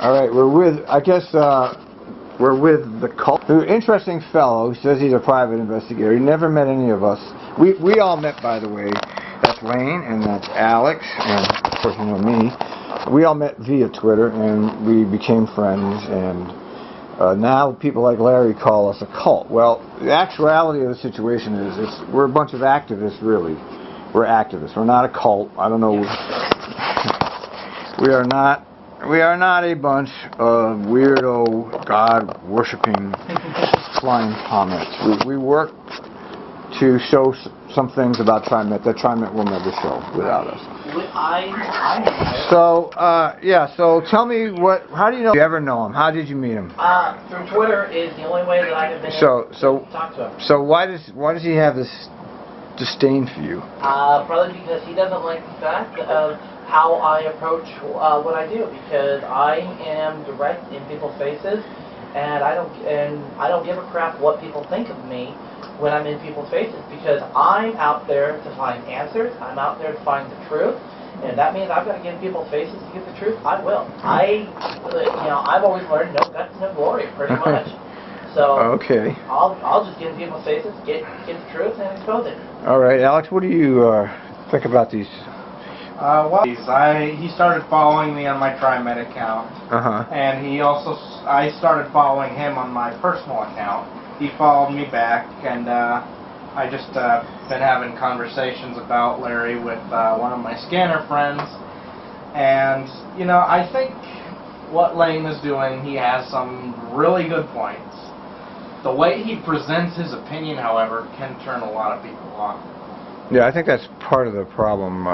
All right, we're with, I guess, we're with the cult. Interesting fellow. He says he's a private investigator. He never met any of us. We all met, by the way. That's Lane, and that's Alex, and of course you know me. We all met via Twitter, and we became friends, and now people like Larry call us a cult. Well, the actuality of the situation is we're a bunch of activists, really. We're activists. We're not a cult. I don't know. We are not a bunch of weirdo, God-worshipping flying comets. We work to show some things about TriMet that TriMet will never show without us. So, yeah, so tell me how do you know? You ever know him? How did you meet him? Through Twitter is the only way that I have been able to talk to him. So why does he have this disdain for you? Probably because he doesn't like the fact of how I approach what I do, because I am direct in people's faces, and I don't give a crap what people think of me when I'm in people's faces, because I'm out there to find answers. I'm out there to find the truth, and if that means I've got to get in people's faces to get the truth, I will. I've always learned no guts, no glory, pretty much. So okay, I'll just get in people's faces, get the truth, and expose it. All right, Alex, what do you think about these? He started following me on my TriMet account, and I started following him on my personal account. He followed me back, and I just been having conversations about Larry with one of my scanner friends, and I think what Lane is doing, he has some really good points. The way he presents his opinion, however, can turn a lot of people off. Yeah, I think that's part of the problem.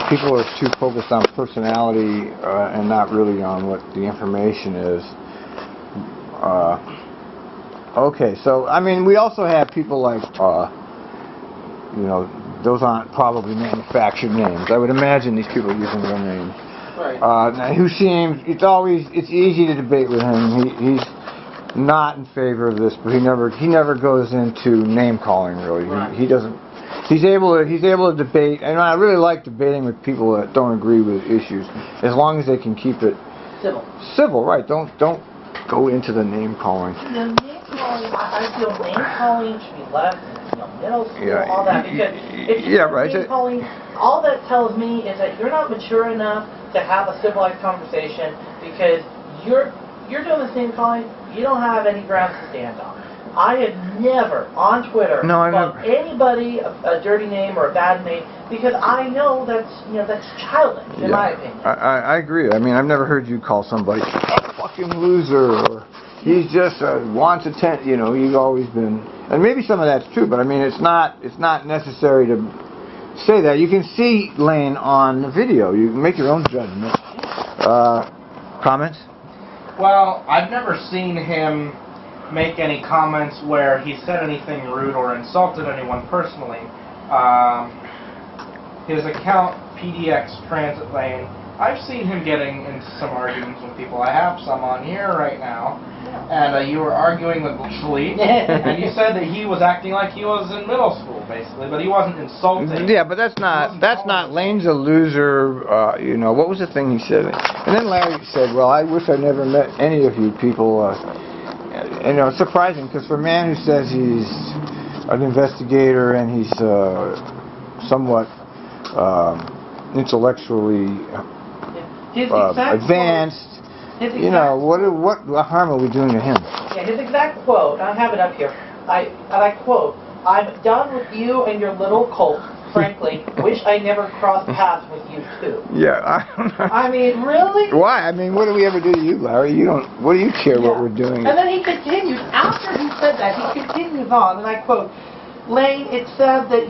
People are too focused on personality and not really on what the information is. Okay, so, I mean, we also have people like, those aren't probably manufactured names. I would imagine these people are using their names. Right. Who seems, it's easy to debate with him. He's not in favor of this, but he never goes into name calling, really. Right. He doesn't. He's able to debate, and I really like debating with people that don't agree with issues, as long as they can keep it civil. Civil, right? Don't go into the name calling. The name calling, I feel name calling should be left in middle school, all that. Because if you name calling, all that tells me is that you're not mature enough to have a civilized conversation, because you're doing the same calling. You don't have any grounds to stand on. I have never, on Twitter, called anybody a dirty name or a bad name, because I know that's childish, in my opinion. I agree. I mean, I've never heard you call somebody a fucking loser, or he's just wants attention. You've always been, and maybe some of that's true, but I mean, it's not necessary to say that. You can see Lane on the video. You can make your own judgment. Comments? Well, I've never seen him make any comments where he said anything rude or insulted anyone personally. His account, PDX Transit Lane, I've seen him getting into some arguments with people. I have some on here right now. And you were arguing with Lee, and you said that he was acting like he was in middle school, basically, but he wasn't insulting. Yeah, but that's not Lane's a loser. What was the thing he said? And then Larry said, well, I wish I never met any of you people. It's surprising, because for a man who says he's an investigator and he's somewhat intellectually advanced, what harm are we doing to him? Yeah, his exact quote, I have it up here, I quote, "I'm done with you and your little cult. Frankly, wish I never crossed paths with you too." Yeah, I don't know. I mean, really? Why? I mean, what do we ever do to you, Larry? What do you care what we're doing? And then he continues, after he said that, he continues on, and I quote, "Lane, it's sad that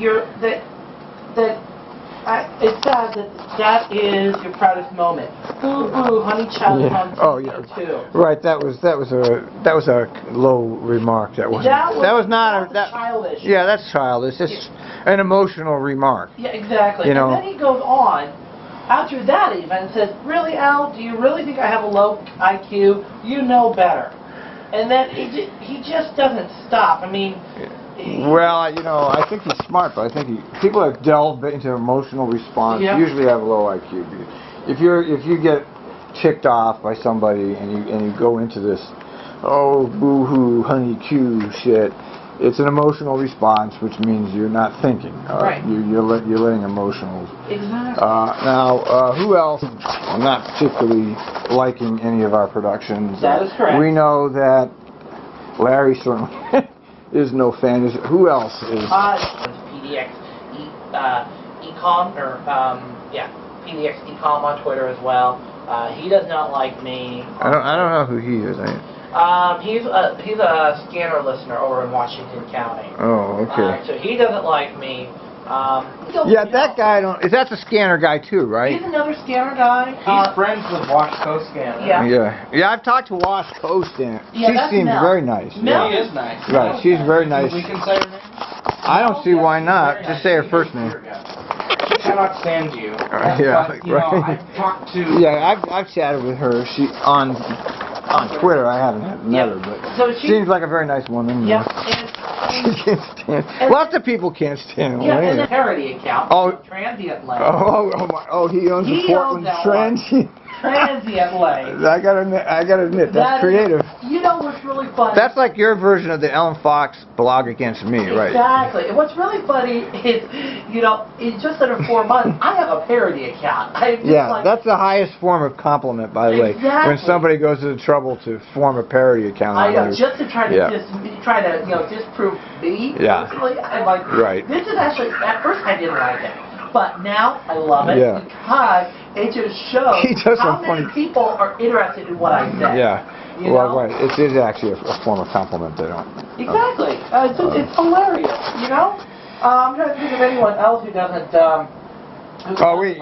that is your proudest moment. Ooh, ooh, honey child too." Right, that was a low remark. That was childish. Yeah, that's childish. It's an emotional remark. Yeah, exactly. And then he goes on after that even and says, "Really, Al? Do you really think I have a low IQ? You know better." And then he just doesn't stop. I mean. Well, I think he's smart, but I think people that delve into emotional response usually have a low IQ. If you get ticked off by somebody and you go into this, oh, boo-hoo, honey Q shit, it's an emotional response, which means you're not thinking. Right. You're letting emotionals. Exactly. Now, who else? I'm not particularly liking any of our productions. That is correct. We know that Larry certainly is no fan. Who else is? PDX Ecom, or PDX Ecom on Twitter as well. He does not like me. I don't know who he is. He's a scanner listener over in Washington County. Oh, okay. So he doesn't like me. Yeah, that guy that's a scanner guy too, right? He's another scanner guy. He's friends with Washco Scanner. Yeah, I've talked to Wash Coast and Yeah, she seems Mel. very nice. Mel He is nice. Right, she's very nice. We can say her name? I don't see why not. Just say her first name. She cannot stand you. Yeah, But, you know, right. I've talked to... Yeah, I've chatted with her. She on Twitter. I haven't met her, but So she seems like a very nice woman. Yeah. She can't stand. Lots of people can't stand Yeah, and Elaine. a parody account. Oh. Transient Lane. He owns the He Portland owns that Trend. Transient Lane. I gotta admit, that's creative. You know what's really funny? That's like your version of the Ellen Fox blog against me, right? Exactly. And what's really funny is, in just under 4 months, I have a parody account. That's the highest form of compliment, by the way. Exactly. When somebody goes to the trouble to form a parody account. I know, on you. just to try to disprove me. Yeah. Personally, I'm like, Right. This is actually, at first I didn't like it, but now I love it because it just shows He does how some many funny- people are interested in what I say. Yeah. You Well, know? right. It is actually a form of compliment. They don't. Exactly. It's hilarious, I'm trying to think of anyone else who doesn't, like me.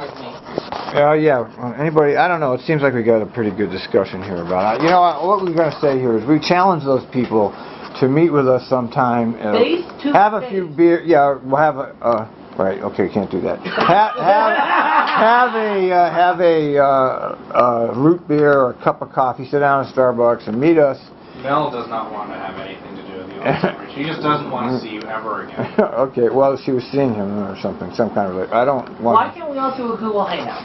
Yeah. Well, anybody? I don't know. It seems like we got a pretty good discussion here about it. What we're going to say here is we challenge those people to meet with us sometime. Face to have a face. few beer. Yeah, we'll have a. Right. Okay. Can't do that. Have a root beer or a cup of coffee. Sit down at Starbucks and meet us. Mel does not want to have anything to do with you. She just doesn't want to see you ever again. Okay. Well, she was seeing him or something. Some kind of. I don't want. Why can't we all do a Google Hangout?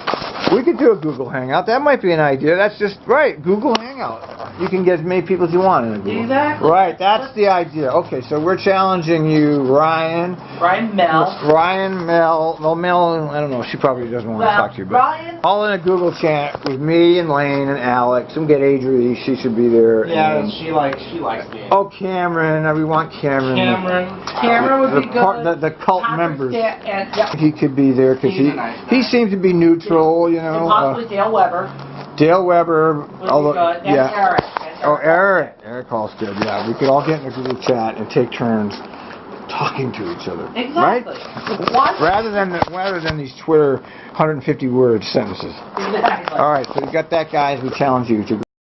We could do a Google Hangout. That might be an idea. That's just right. Google Hangout. You can get as many people as you want in a Google. Exactly. Right. That's the idea. Okay. So we're challenging you, Ryan, Mel. Well, Mel, I don't know. She probably doesn't want to talk to you. But Ryan. all in a Google chat with me and Lane and Alex. And get Adri. She should be there. Yeah, and, she likes being. Oh, Cameron. We want Cameron. Cameron would be good. The cult Patrick members. And He could be there because He's a nice guy. he seems to be neutral. And possibly Dale Weber. Dale Weber. Would be good. And Eric. Eric Hall's good. Yeah, we could all get in a Google chat and take turns talking to each other. Exactly. Right? Rather than these Twitter 150 word sentences. Exactly. All right, so we got that, guys. We challenge you to